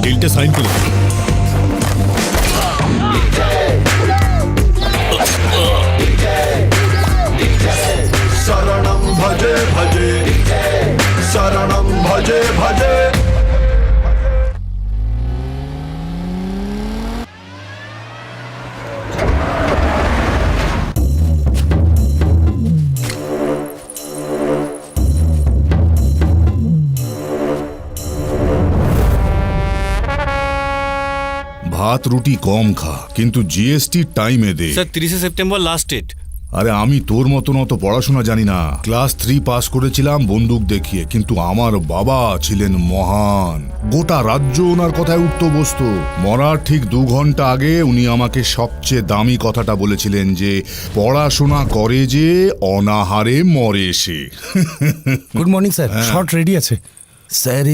বিলটা সাইন করে দিন। শরণম ভজে ভজে, শরণম ভজে ভজে। ভাত রুটি কম খা, কিন্তু জিএসটি টাইমে দে। Sir 30 September last date. আরে আমি তোর মতন অত পড়াশোনা জানি না। ক্লাস 3 পাস করেছিলাম বন্দুক দেখিয়ে, কিন্তু আমার বাবা ছিলেন মহান। গোটা রাজ্য ওনার কথায় উঠতো বসতো। মরার ঠিক 2 ঘন্টা আগে উনি আমাকে সবচেয়ে দামি কথাটা বলেছিলেন যে পড়াশোনা করে যে অনাহারে মরে সে। Good morning sir, short ready আছে স্যার।